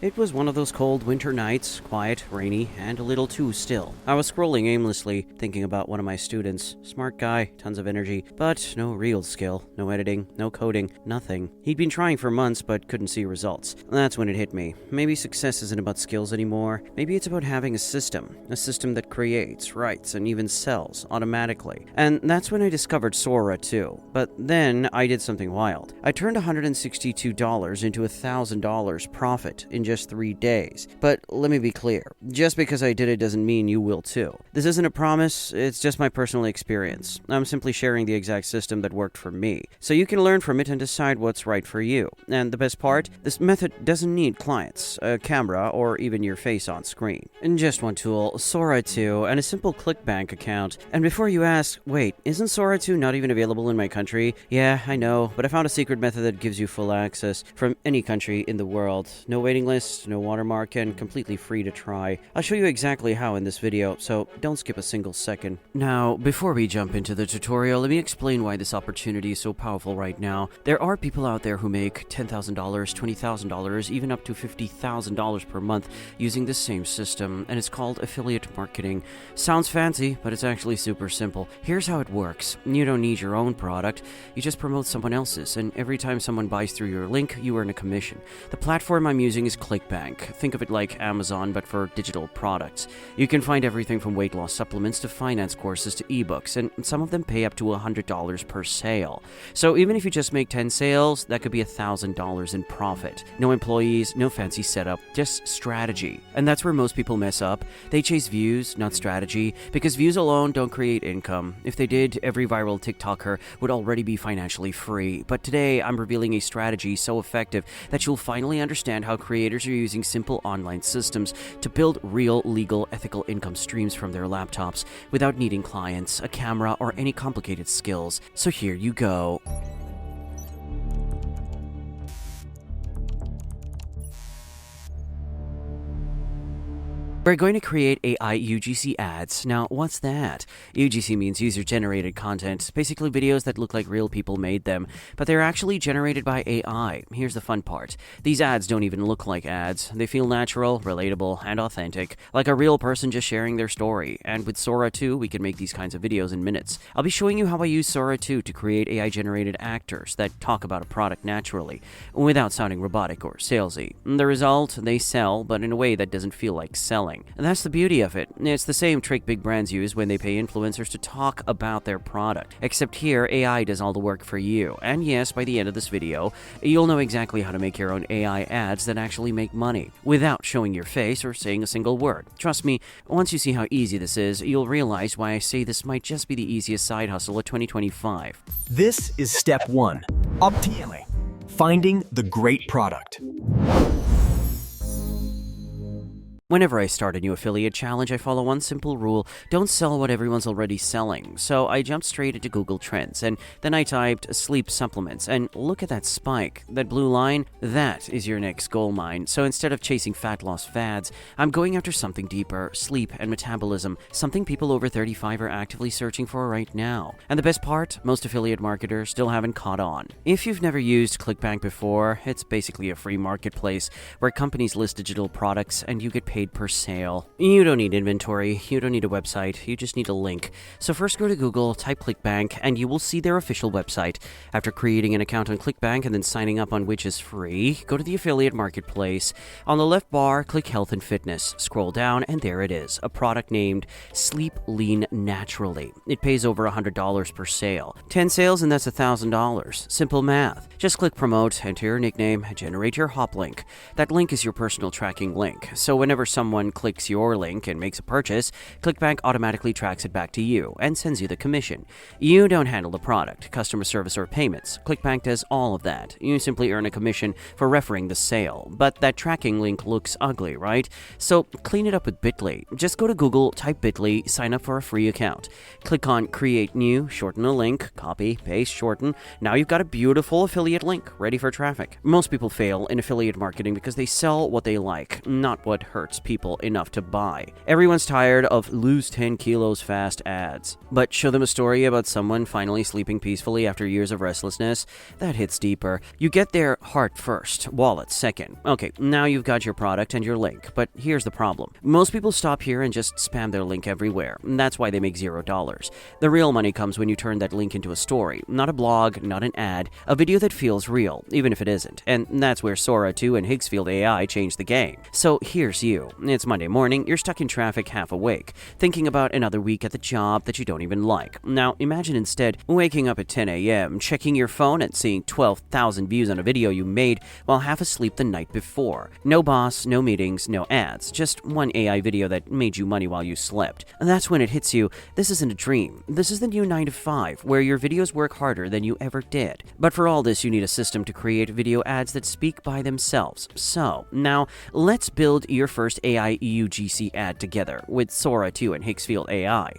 It was one of those cold winter nights, quiet, rainy, and a little too still. I was scrolling aimlessly, thinking about one of my students. Smart guy, tons of energy, but no real skill, no editing, no coding, nothing. He'd been trying for months but couldn't see results. That's when it hit me. Maybe success isn't about skills anymore. Maybe it's about having a system that creates, writes, and even sells automatically. And that's when I discovered Sora too. But then I did something wild. I turned $162 into $1,000 profit in just 3 days. But let me be clear, just because I did it doesn't mean you will too. This isn't a promise, it's just my personal experience. I'm simply sharing the exact system that worked for me, so you can learn from it and decide what's right for you. And the best part, this method doesn't need clients, a camera, or even your face on screen. And just one tool, Sora 2, and a simple ClickBank account. And before you ask, wait, isn't Sora 2 not even available in my country? Yeah, I know, but I found a secret method that gives you full access from any country in the world. No waiting list, no watermark, and completely free to try. I'll show you exactly how in this video, so don't skip a single second. Now, before we jump into the tutorial, let me explain why this opportunity is so powerful right now. There are people out there who make $10,000, $20,000, even up to $50,000 per month using this same system, and it's called affiliate marketing. Sounds fancy, but it's actually super simple. Here's how it works. You don't need your own product, you just promote someone else's, and every time someone buys through your link, you earn a commission. The platform I'm using is ClickBank. Think of it like Amazon, but for digital products. You can find everything from weight loss supplements to finance courses to ebooks, and some of them pay up to $100 per sale. So even if you just make 10 sales, that could be $1,000 in profit. No employees, no fancy setup, just strategy. And that's where most people mess up. They chase views, not strategy, because views alone don't create income. If they did, every viral TikToker would already be financially free. But today, I'm revealing a strategy so effective that you'll finally understand how creators are using simple online systems to build real, legal, ethical income streams from their laptops without needing clients, a camera, or any complicated skills. So here you go. We're going to create AI UGC ads. Now, what's that? UGC means user-generated content, basically videos that look like real people made them, but they're actually generated by AI. Here's the fun part. These ads don't even look like ads. They feel natural, relatable, and authentic, like a real person just sharing their story. And with Sora 2, we can make these kinds of videos in minutes. I'll be showing you how I use Sora 2 to create AI-generated actors that talk about a product naturally, without sounding robotic or salesy. The result, they sell, but in a way that doesn't feel like selling. And that's the beauty of it. It's the same trick big brands use when they pay influencers to talk about their product. Except here, AI does all the work for you. And yes, by the end of this video, you'll know exactly how to make your own AI ads that actually make money, without showing your face or saying a single word. Trust me, once you see how easy this is, you'll realize why I say this might just be the easiest side hustle of 2025. This is step 1. Obtaining. Finding the great product. Whenever I start a new affiliate challenge, I follow one simple rule: don't sell what everyone's already selling. So I jumped straight into Google Trends, and then I typed sleep supplements, and look at that spike. That blue line, that is your next gold mine. So instead of chasing fat loss fads, I'm going after something deeper: sleep and metabolism, something people over 35 are actively searching for right now. And the best part, most affiliate marketers still haven't caught on. If you've never used ClickBank before, it's basically a free marketplace where companies list digital products and you get paid per sale. You don't need inventory, you don't need a website, you just need a link. So first go to Google, type ClickBank, and you will see their official website. After creating an account on ClickBank and then signing up on which is free, go to the affiliate marketplace. On the left bar, click Health and Fitness. Scroll down, and there it is, a product named Sleep Lean Naturally. It pays over $100 per sale. 10 sales and that's $1,000. Simple math. Just click Promote, enter your nickname, generate your hop link. That link is your personal tracking link. So whenever someone clicks your link and makes a purchase, ClickBank automatically tracks it back to you and sends you the commission. You don't handle the product, customer service, or payments. ClickBank does all of that. You simply earn a commission for referring the sale. But that tracking link looks ugly, right? So clean it up with Bitly. Just go to Google, type Bitly, sign up for a free account. Click on Create New, shorten a link, copy, paste, shorten. Now you've got a beautiful affiliate link ready for traffic. Most people fail in affiliate marketing because they sell what they like, not what hurts attracts people enough to buy. Everyone's tired of lose 10 kilos fast ads. But show them a story about someone finally sleeping peacefully after years of restlessness. That hits deeper. You get their heart first, wallet second. Okay, now you've got your product and your link, but here's the problem. Most people stop here and just spam their link everywhere. That's why they make $0. The real money comes when you turn that link into a story, not a blog, not an ad, a video that feels real, even if it isn't. And that's where Sora 2 and Higgsfield AI changed the game. So here's you. It's Monday morning, you're stuck in traffic half awake, thinking about another week at the job that you don't even like. Now imagine instead waking up at 10 a.m., checking your phone and seeing 12,000 views on a video you made while half asleep the night before. No boss, no meetings, no ads, just one AI video that made you money while you slept. And that's when it hits you, this isn't a dream. This is the new 9 to 5, where your videos work harder than you ever did. But for all this, you need a system to create video ads that speak by themselves. So, now, let's build your first AI UGC ad together with Sora 2 and Higgsfield AI.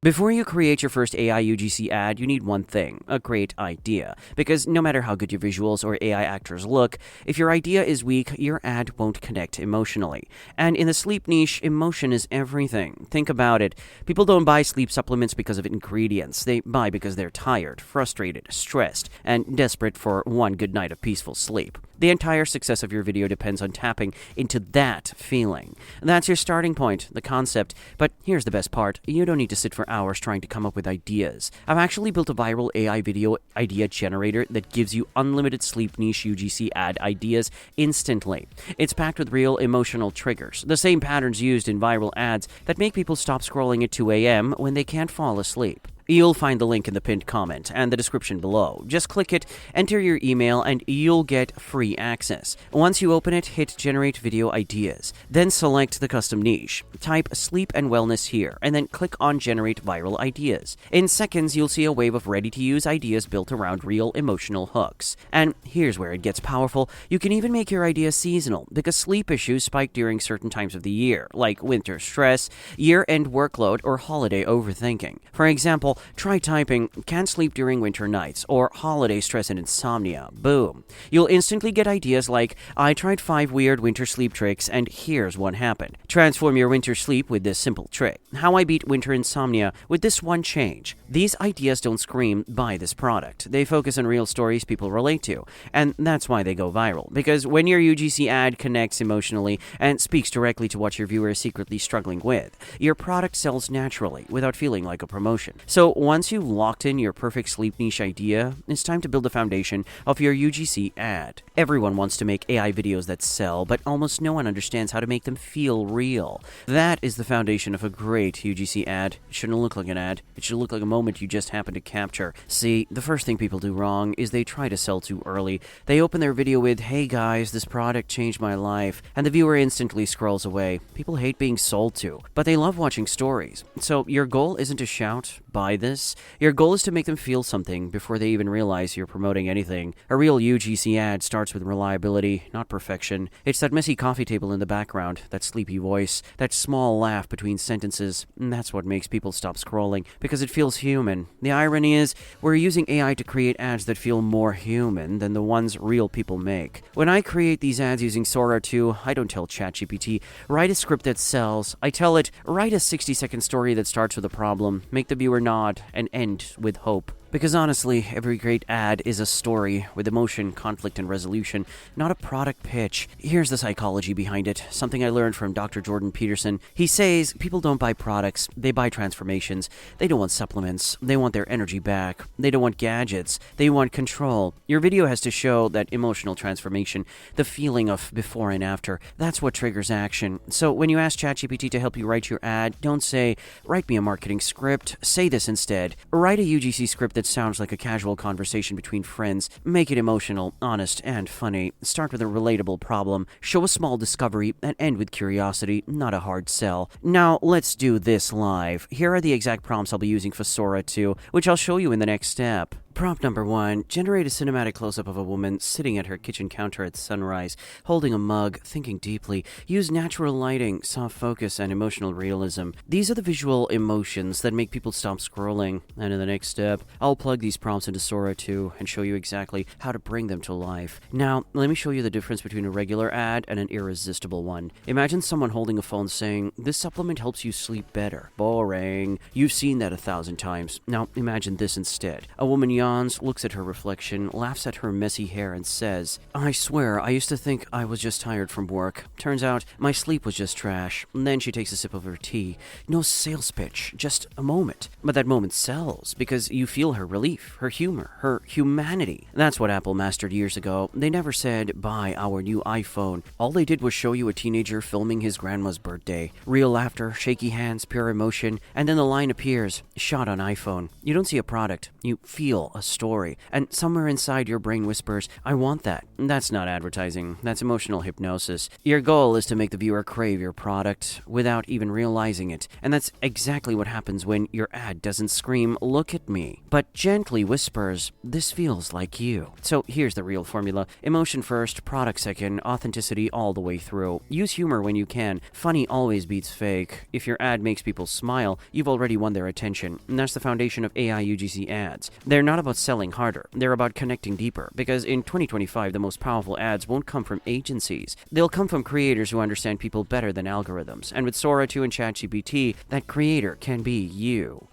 Before you create your first AI UGC ad, you need one thing, a great idea. Because no matter how good your visuals or AI actors look, if your idea is weak, your ad won't connect emotionally. And in the sleep niche, emotion is everything. Think about it. People don't buy sleep supplements because of ingredients. They buy because they're tired, frustrated, stressed, and desperate for one good night of peaceful sleep. The entire success of your video depends on tapping into that feeling. That's your starting point, the concept. But here's the best part. You don't need to sit for hours trying to come up with ideas. I've actually built a viral AI video idea generator that gives you unlimited sleep niche UGC ad ideas instantly. It's packed with real emotional triggers, the same patterns used in viral ads that make people stop scrolling at 2 a.m. when they can't fall asleep. You'll find the link in the pinned comment and the description below. Just click it, enter your email, and you'll get free access. Once you open it, hit Generate Video Ideas. Then select the custom niche. Type Sleep and Wellness here, and then click on Generate Viral Ideas. In seconds, you'll see a wave of ready-to-use ideas built around real emotional hooks. And here's where it gets powerful. You can even make your idea seasonal, because sleep issues spike during certain times of the year, like winter stress, year-end workload, or holiday overthinking. For example, try typing "can't sleep during winter nights" or "holiday stress and insomnia." Boom. You'll instantly get ideas like, "I tried 5 weird winter sleep tricks and here's what happened." Transform your winter sleep with this simple trick. How I beat winter insomnia with this one change. These ideas don't scream, "buy this product." They focus on real stories people relate to. And that's why they go viral. Because when your UGC ad connects emotionally and speaks directly to what your viewer is secretly struggling with, your product sells naturally without feeling like a promotion. So once you've locked in your perfect sleep niche idea, it's time to build the foundation of your UGC ad. Everyone wants to make AI videos that sell, but almost no one understands how to make them feel real. That is the foundation of a great UGC ad. It shouldn't look like an ad. It should look like a moment you just happen to capture. See, the first thing people do wrong is they try to sell too early. They open their video with, "Hey guys, this product changed my life," and the viewer instantly scrolls away. People hate being sold to, but they love watching stories. So your goal isn't to shout, "Buy this." Your goal is to make them feel something before they even realize you're promoting anything. A real UGC ad starts with reliability, not perfection. It's that messy coffee table in the background, that sleepy voice, that small laugh between sentences. And that's what makes people stop scrolling, because it feels human. The irony is, we're using AI to create ads that feel more human than the ones real people make. When I create these ads using Sora 2, I don't tell ChatGPT, "Write a script that sells." I tell it, "Write a 60-second story that starts with a problem, make the viewer nod, and end with hope." Because honestly, every great ad is a story with emotion, conflict, and resolution, not a product pitch. Here's the psychology behind it, something I learned from Dr. Jordan Peterson. He says people don't buy products, they buy transformations. They don't want supplements, they want their energy back. They don't want gadgets, they want control. Your video has to show that emotional transformation, the feeling of before and after. That's what triggers action. So when you ask ChatGPT to help you write your ad, don't say, "Write me a marketing script." Say this instead. Write a UGC script that sounds like a casual conversation between friends. Make it emotional, honest, and funny. Start with a relatable problem. Show a small discovery and end with curiosity, not a hard sell. Now, let's do this live. Here are the exact prompts I'll be using for Sora 2, which I'll show you in the next step. Prompt number 1. Generate a cinematic close-up of a woman sitting at her kitchen counter at sunrise, holding a mug, thinking deeply. Use natural lighting, soft focus, and emotional realism. These are the visual emotions that make people stop scrolling. And in the next step, I'll plug these prompts into Sora 2 and show you exactly how to bring them to life. Now, let me show you the difference between a regular ad and an irresistible one. Imagine someone holding a phone saying, "This supplement helps you sleep better." Boring. You've seen that 1,000 times. Now, imagine this instead. A woman yawns, looks at her reflection, laughs at her messy hair, and says, "I swear, I used to think I was just tired from work. Turns out, my sleep was just trash." And then she takes a sip of her tea. No sales pitch, just a moment. But that moment sells, because you feel her relief, her humor, her humanity. That's what Apple mastered years ago. They never said, "Buy our new iPhone." All they did was show you a teenager filming his grandma's birthday. Real laughter, shaky hands, pure emotion, and then the line appears, shot on iPhone. You don't see a product, you feel a story. And somewhere inside your brain whispers, "I want that." That's not advertising, that's emotional hypnosis. Your goal is to make the viewer crave your product without even realizing it. And that's exactly what happens when your ad doesn't scream, "Look at me," but gently whispers, "This feels like you." So here's the real formula. Emotion first, product second, authenticity all the way through. Use humor when you can. Funny always beats fake. If your ad makes people smile, you've already won their attention. And that's the foundation of AI UGC ads. They're not about selling harder. They're about connecting deeper. Because in 2025, the most powerful ads won't come from agencies. They'll come from creators who understand people better than algorithms. And with Sora 2 and ChatGPT, that creator can be you.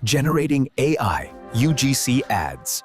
Generating AI UGC ads.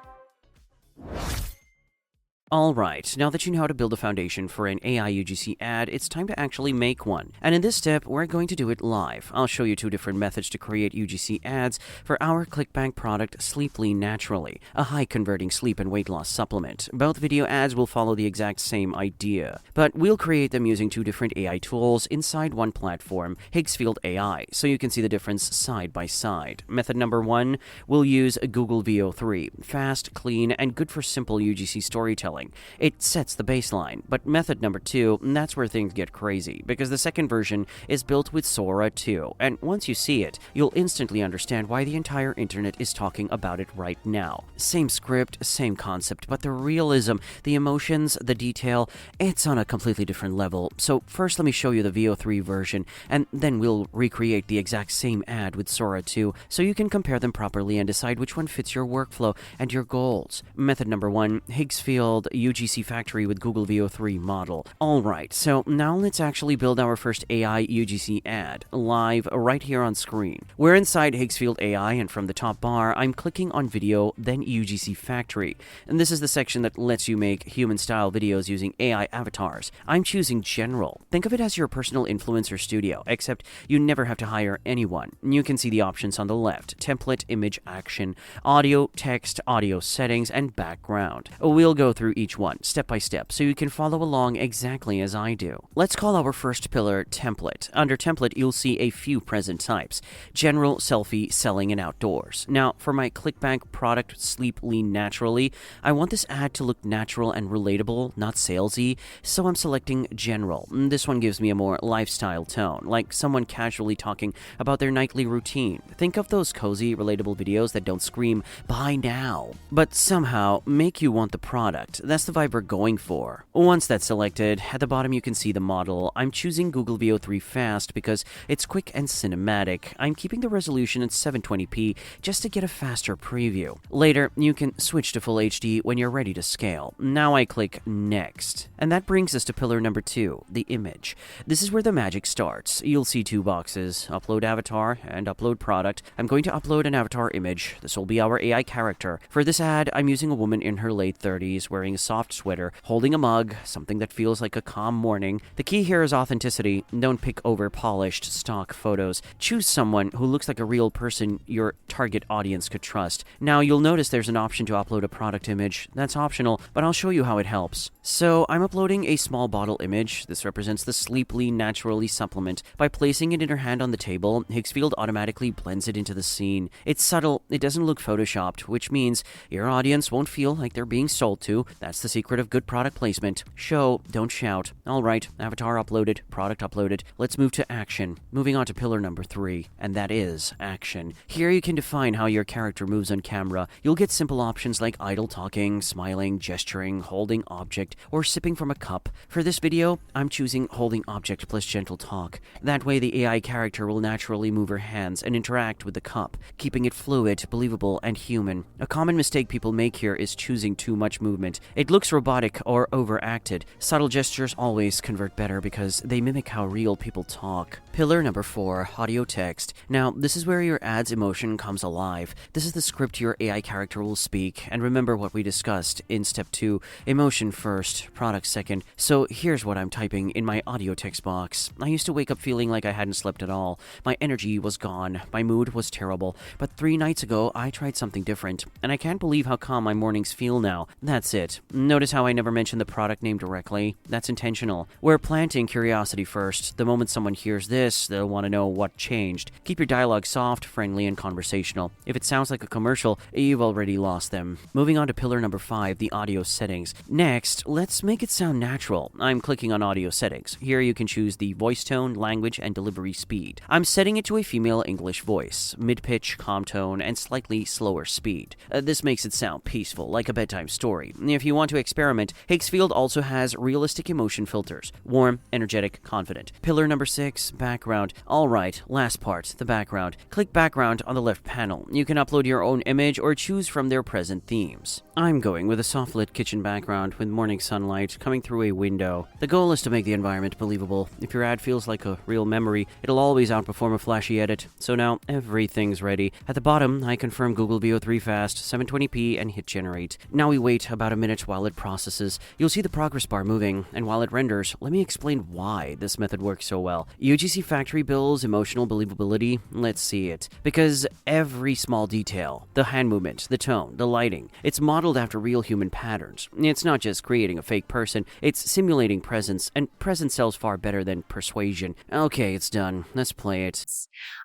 Alright, now that you know how to build a foundation for an AI UGC ad, it's time to actually make one. And in this step, we're going to do it live. I'll show you 2 different methods to create UGC ads for our ClickBank product, Sleeply Naturally, a high-converting sleep and weight loss supplement. Both video ads will follow the exact same idea, but we'll create them using 2 different AI tools inside one platform, Higgsfield AI, so you can see the difference side by side. Method number 1, we'll use Google VO3, fast, clean, and good for simple UGC storytelling. It sets the baseline. But method number 2, that's where things get crazy, because the second version is built with Sora 2, and once you see it, you'll instantly understand why the entire internet is talking about it right now. Same script, same concept, but the realism, the emotions, the detail, it's on a completely different level. So first let me show you the VO3 version, and then we'll recreate the exact same ad with Sora 2, so you can compare them properly and decide which one fits your workflow and your goals. Method number 1, Higgsfield UGC factory with Google VO3 model. Alright, so now let's actually build our first AI UGC ad, live right here on screen. We're inside Higgsfield AI, and from the top bar, I'm clicking on Video, then UGC Factory. And this is the section that lets you make human-style videos using AI avatars. I'm choosing General. Think of it as your personal influencer studio, except you never have to hire anyone. You can see the options on the left: template, image, action, audio, text, audio settings, and background. We'll go through each one, step by step, so you can follow along exactly as I do. Let's call our first pillar Template. Under Template, you'll see a few present types: General, Selfie, Selling, and Outdoors. Now, for my ClickBank product, Sleeply Naturally, I want this ad to look natural and relatable, not salesy, so I'm selecting General. This one gives me a more lifestyle tone, like someone casually talking about their nightly routine. Think of those cozy, relatable videos that don't scream, "Buy now," but somehow make you want the product. That's the vibe we're going for. Once that's selected, at the bottom you can see the model. I'm choosing Google VO3 Fast because it's quick and cinematic. I'm keeping the resolution at 720p just to get a faster preview. Later, you can switch to Full HD when you're ready to scale. Now I click Next. And that brings us to pillar number 2, the image. This is where the magic starts. You'll see 2 boxes, Upload Avatar and Upload Product. I'm going to upload an avatar image. This will be our AI character. For this ad, I'm using a woman in her late 30s wearing a soft sweater, holding a mug, something that feels like a calm morning. The key here is authenticity. Don't pick over-polished stock photos. Choose someone who looks like a real person your target audience could trust. Now, you'll notice there's an option to upload a product image. That's optional, but I'll show you how it helps. So, I'm uploading a small bottle image. This represents the Sleeply Naturally supplement. By placing it in her hand on the table, Higgsfield automatically blends it into the scene. It's subtle, it doesn't look photoshopped, which means your audience won't feel like they're being sold to. That's the secret of good product placement. Show, don't shout. Alright, avatar uploaded, product uploaded. Let's move to action. Moving on to pillar number 3, and that is action. Here you can define how your character moves on camera. You'll get simple options like idle talking, smiling, gesturing, holding object, or sipping from a cup. For this video, I'm choosing holding object plus gentle talk. That way the AI character will naturally move her hands and interact with the cup, keeping it fluid, believable, and human. A common mistake people make here is choosing too much movement. It looks robotic or overacted. Subtle gestures always convert better because they mimic how real people talk. Pillar number 4, audio text. Now, this is where your ad's emotion comes alive. This is the script your AI character will speak, and remember what we discussed in step 2, emotion first, product second. So here's what I'm typing in my audio text box. I used to wake up feeling like I hadn't slept at all. My energy was gone, my mood was terrible, but 3 nights ago I tried something different, and I can't believe how calm my mornings feel now. That's it. Notice how I never mentioned the product name directly? That's intentional. We're planting curiosity first. The moment someone hears this, they'll want to know what changed. Keep your dialogue soft, friendly, and conversational. If it sounds like a commercial, you've already lost them. Moving on to pillar number 5, the audio settings. Next, let's make it sound natural. I'm clicking on audio settings. Here you can choose the voice tone, language, and delivery speed. I'm setting it to a female English voice, mid-pitch, calm tone, and slightly slower speed. This makes it sound peaceful, like a bedtime story. If you want to experiment, Higgsfield also has realistic emotion filters. Warm, energetic, confident. Pillar number 6, background. Alright, last part, the background. Click background on the left panel. You can upload your own image or choose from their present themes. I'm going with a soft-lit kitchen background with morning sunlight coming through a window. The goal is to make the environment believable. If your ad feels like a real memory, it'll always outperform a flashy edit. So now, everything's ready. At the bottom, I confirm Google VO3 Fast, 720p, and hit generate. Now we wait about a minute while it processes. You'll see the progress bar moving, and while it renders, let me explain why this method works so well. UGC factory builds emotional believability. Let's see it. Because every small detail, the hand movement, the tone, the lighting, it's modeled after real human patterns. It's not just creating a fake person, it's simulating presence, and presence sells far better than persuasion. Okay, it's done. Let's play it.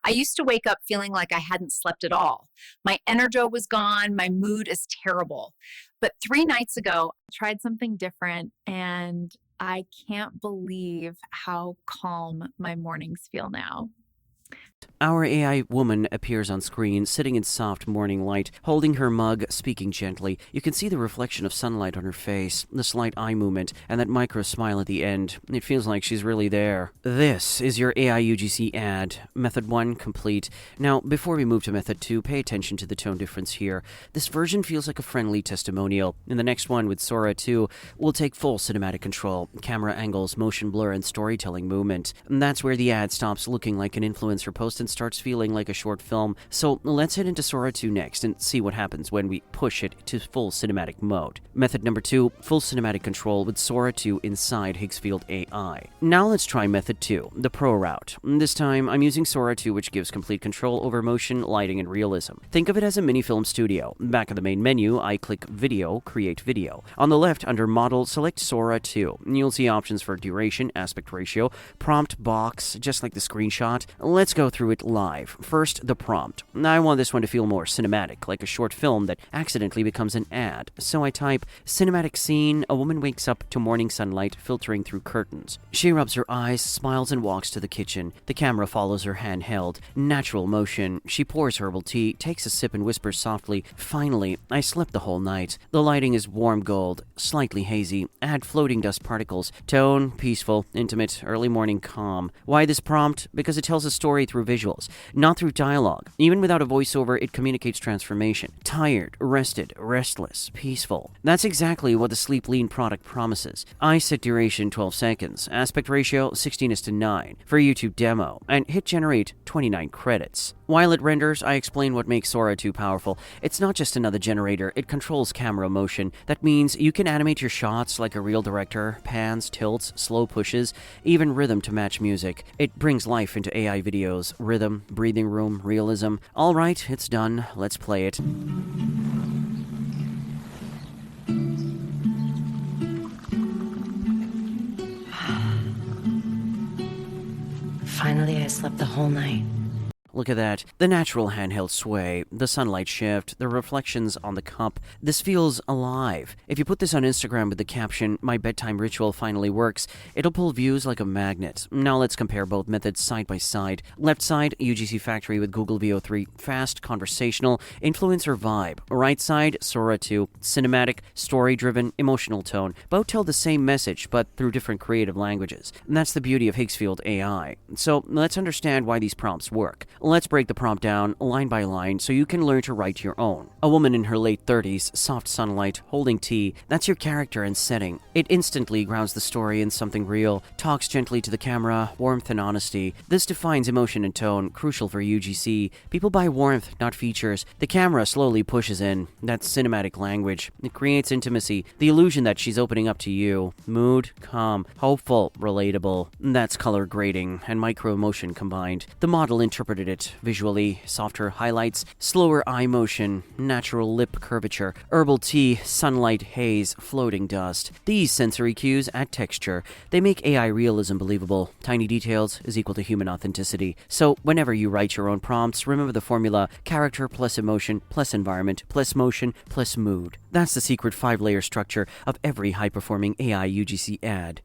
I used to wake up feeling like I hadn't slept at all. My energy was gone, my mood is terrible. But 3 nights ago, I tried something different, and I can't believe how calm my mornings feel now. Our AI woman appears on screen, sitting in soft morning light, holding her mug, speaking gently. You can see the reflection of sunlight on her face, the slight eye movement, and that micro smile at the end. It feels like she's really there. This is your AI UGC ad. Method 1 complete. Now, before we move to method 2, pay attention to the tone difference here. This version feels like a friendly testimonial. In the next one, with Sora 2, we'll take full cinematic control, camera angles, motion blur, and storytelling movement. And that's where the ad stops looking like an influencer post and starts feeling like a short film. So let's head into Sora 2 next and see what happens when we push it to full cinematic mode. Method number 2, full cinematic control with Sora 2 inside Higgsfield AI. Now let's try method 2, the pro route. This time I'm using Sora 2, which gives complete control over motion, lighting, and realism. Think of it as a mini film studio. Back of the main menu, I click Video, Create Video. On the left, under Model, select Sora 2. You'll see options for duration, aspect ratio, prompt box, just like the screenshot. Let's go through it live. First, the prompt. I want this one to feel more cinematic, like a short film that accidentally becomes an ad. So I type, cinematic scene, a woman wakes up to morning sunlight filtering through curtains. She rubs her eyes, smiles, and walks to the kitchen. The camera follows her hand held. Natural motion. She pours herbal tea, takes a sip, and whispers softly, finally, I slept the whole night. The lighting is warm gold, slightly hazy, add floating dust particles. Tone, peaceful, intimate, early morning calm. Why this prompt? Because it tells a story through visuals, not through dialogue. Even without a voiceover, it communicates transformation. Tired, rested, restless, peaceful. That's exactly what the Sleep Lean product promises. I set duration 12 seconds, aspect ratio 16:9 for YouTube demo, and hit generate 29 credits. While it renders, I explain what makes Sora 2 powerful. It's not just another generator, it controls camera motion. That means you can animate your shots like a real director, pans, tilts, slow pushes, even rhythm to match music. It brings life into AI videos, rhythm, breathing room, realism. Alright, it's done. Let's play it. Finally, I slept the whole night. Look at that. The natural handheld sway, the sunlight shift, the reflections on the cup. This feels alive. If you put this on Instagram with the caption, "My bedtime ritual finally works," it'll pull views like a magnet. Now let's compare both methods side by side. Left side, UGC Factory with Google VO3, fast, conversational, influencer vibe. Right side, Sora 2, cinematic, story-driven, emotional tone. Both tell the same message, but through different creative languages. And that's the beauty of Higgsfield AI. So let's understand why these prompts work. Let's break the prompt down line by line so you can learn to write your own. A woman in her late 30s, soft sunlight, holding tea. That's your character and setting. It instantly grounds the story in something real, talks gently to the camera, warmth and honesty. This defines emotion and tone, crucial for UGC. People buy warmth, not features. The camera slowly pushes in. That's cinematic language. It creates intimacy, the illusion that she's opening up to you. Mood, calm, hopeful, relatable. That's color grading and micro emotion combined. The model interpreted it visually, softer highlights, slower eye motion, natural lip curvature, herbal tea, sunlight, haze, floating dust. These sensory cues add texture. They make AI realism believable. Tiny details is equal to human authenticity. So whenever you write your own prompts, remember the formula: character plus emotion plus environment plus motion plus mood. That's the secret 5-layer structure of every high-performing AI UGC ad.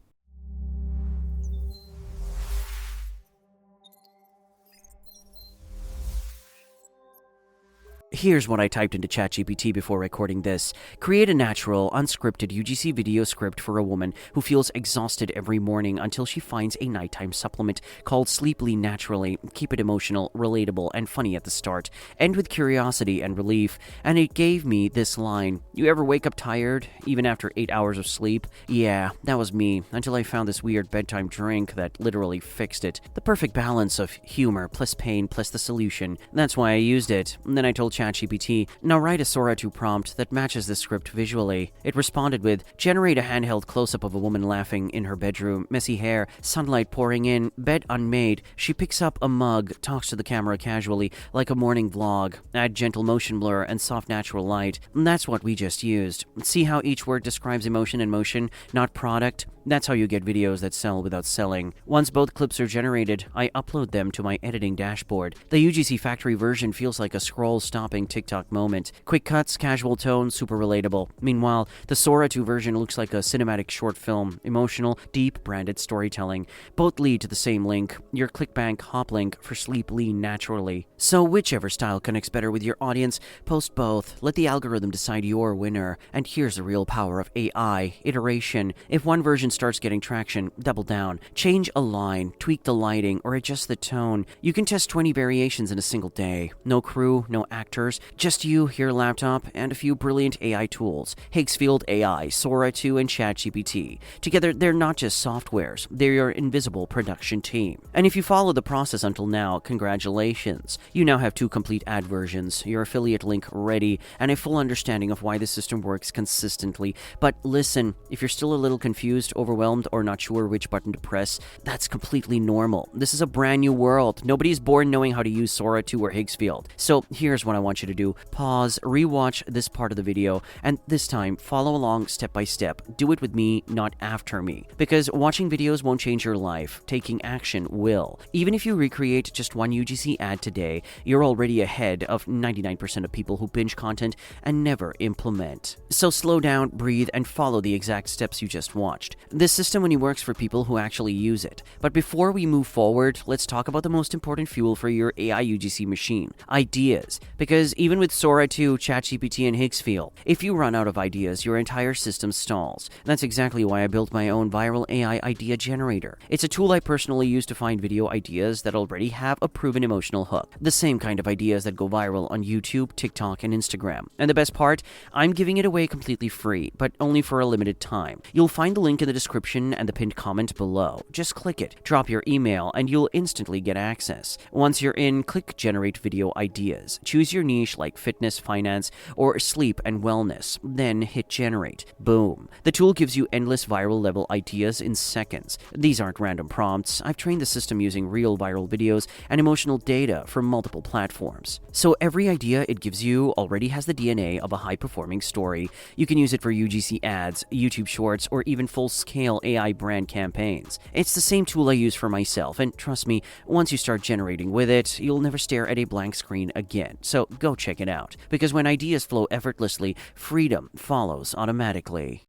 Here's what I typed into ChatGPT before recording this. Create a natural, unscripted UGC video script for a woman who feels exhausted every morning until she finds a nighttime supplement called Sleepily Naturally. Keep it emotional, relatable, and funny at the start. End with curiosity and relief. And it gave me this line: "You ever wake up tired, even after 8 hours of sleep?" Yeah, that was me, until I found this weird bedtime drink that literally fixed it. The perfect balance of humor plus pain plus the solution. That's why I used it. And then I told ChatGPT, "Now write a Sora 2 prompt that matches the script visually." It responded with, "Generate a handheld close-up of a woman laughing in her bedroom, messy hair, sunlight pouring in, bed unmade. She picks up a mug, talks to the camera casually, like a morning vlog. Add gentle motion blur and soft natural light." And that's what we just used. See how each word describes emotion and motion, not product? That's how you get videos that sell without selling. Once both clips are generated, I upload them to my editing dashboard. The UGC Factory version feels like a scroll-stopping TikTok moment. Quick cuts, casual tone, super relatable. Meanwhile, the Sora 2 version looks like a cinematic short film, emotional, deep, branded storytelling. Both lead to the same link, your ClickBank hop link for Sleepily Naturally. So whichever style connects better with your audience, post both. Let the algorithm decide your winner. And here's the real power of AI, iteration. If one version starts getting traction, double down. Change a line, tweak the lighting, or adjust the tone. You can test 20 variations in a single day. No crew, no actors, just you, your laptop, and a few brilliant AI tools. Higgsfield AI, Sora 2, and ChatGPT. Together, they're not just softwares, they're your invisible production team. And if you follow the process until now, congratulations. You now have 2 complete ad versions, your affiliate link ready, and a full understanding of why the system works consistently. But listen, if you're still a little confused, overwhelmed, or not sure which button to press, that's completely normal. This is a brand new world. Nobody's born knowing how to use Sora 2 or Higgsfield. So here's what I want you to do. Pause, rewatch this part of the video, and this time follow along step by step. Do it with me, not after me. Because watching videos won't change your life. Taking action will. Even if you recreate just one UGC ad today, you're already ahead of 99% of people who binge content and never implement. So slow down, breathe, and follow the exact steps you just watched. This system only works for people who actually use it. But before we move forward, let's talk about the most important fuel for your AI UGC machine: ideas. Because even with Sora 2, ChatGPT, and Higgsfield, if you run out of ideas, your entire system stalls. That's exactly why I built my own viral AI idea generator. It's a tool I personally use to find video ideas that already have a proven emotional hook. The same kind of ideas that go viral on YouTube, TikTok, and Instagram. And the best part, I'm giving it away completely free, but only for a limited time. You'll find the link in the description and the pinned comment below. Just click it, drop your email, and you'll instantly get access. Once you're in, click Generate Video Ideas. Choose your niche niche like fitness, finance, or sleep and wellness, then hit generate. Boom. The tool gives you endless viral level ideas in seconds. These aren't random prompts. I've trained the system using real viral videos and emotional data from multiple platforms. So every idea it gives you already has the DNA of a high-performing story. You can use it for UGC ads, YouTube shorts, or even full-scale AI brand campaigns. It's the same tool I use for myself, and trust me, once you start generating with it, you'll never stare at a blank screen again. So go check it out, because when ideas flow effortlessly, freedom follows automatically.